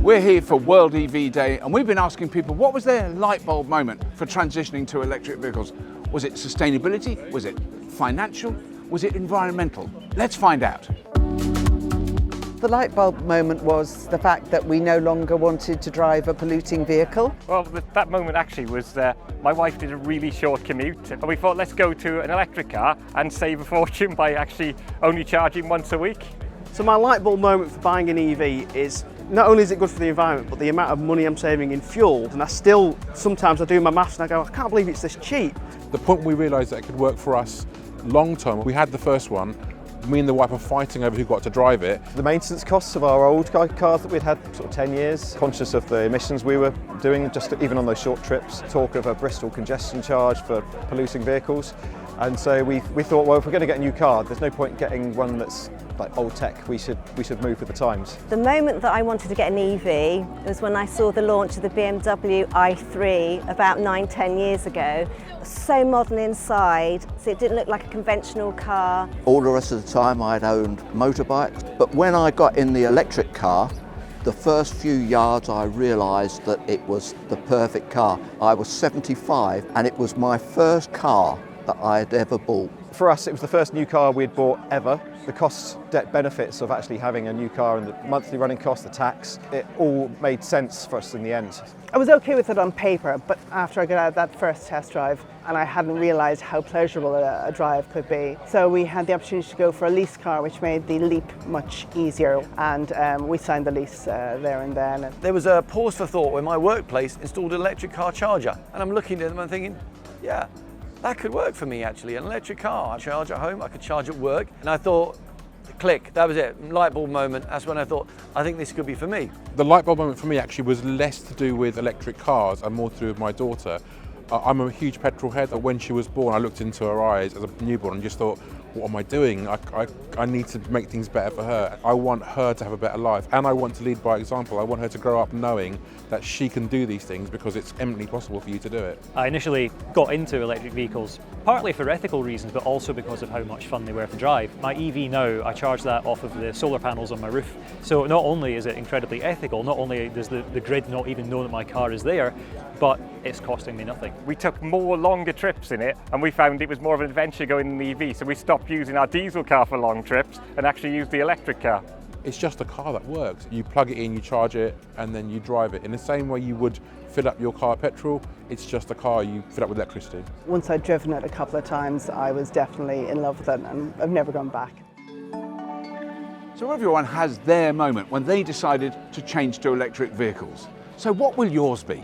We're here for World EV Day and we've been asking people what was their light bulb moment for transitioning to electric vehicles. Was it sustainability? Was it financial? Was it environmental? Let's find out. The light bulb moment was the fact that we no longer wanted to drive a polluting vehicle. Well, that moment actually was my wife did a really short commute and we thought let's go to an electric car and save a fortune by actually only charging once a week. So my light bulb moment for buying an EV is not only is it good for the environment, but the amount of money I'm saving in fuel. And sometimes I do my maths and I go, I can't believe it's this cheap. The point we realised that it could work for us long term, we had the first one, me and the wife were fighting over who got to drive it. The maintenance costs of our old cars that we'd had sort of 10 years, conscious of the emissions we were doing, just even on those short trips, talk of a Bristol congestion charge for polluting vehicles. And so we thought, well, if we're going to get a new car, there's no point getting one that's like old tech. We should move with the times. The moment that I wanted to get an EV was when I saw the launch of the BMW i3 about 9-10 years ago. So modern inside, so it didn't look like a conventional car. All the rest of the time I'd owned motorbikes, but when I got in the electric car, the first few yards I realised that it was the perfect car. I was 75 and it was my first car that I had ever bought. For us, it was the first new car we'd bought ever. The cost debt benefits of actually having a new car and the monthly running cost, the tax, it all made sense for us in the end. I was okay with it on paper, but after I got out that first test drive, and I hadn't realised how pleasurable a drive could be. So we had the opportunity to go for a lease car, which made the leap much easier, and we signed the lease there and then. There was a pause for thought when my workplace installed an electric car charger, and I'm looking at them and thinking, yeah, that could work for me actually, an electric car. I charge at home, I could charge at work, and I thought, click, that was it, light bulb moment. That's when I thought, I think this could be for me. The light bulb moment for me actually was less to do with electric cars and more to do with my daughter. I'm a huge petrol head. When she was born, I looked into her eyes as a newborn and just thought, what am I doing? I need to make things better for her. I want her to have a better life and I want to lead by example. I want her to grow up knowing that she can do these things because it's eminently possible for you to do it. I initially got into electric vehicles partly for ethical reasons, but also because of how much fun they were to drive. My EV now, I charge that off of the solar panels on my roof. So not only is it incredibly ethical, not only does the grid not even know that my car is there, but it's costing me nothing. We took more longer trips in it and we found it was more of an adventure going in the EV, so we stopped using our diesel car for long trips and actually used the electric car. It's just a car that works. You plug it in, you charge it, and then you drive it. In the same way you would fill up your car petrol, it's just a car you fill up with electricity. Once I'd driven it a couple of times, I was definitely in love with it, and I've never gone back. So everyone has their moment when they decided to change to electric vehicles. So what will yours be?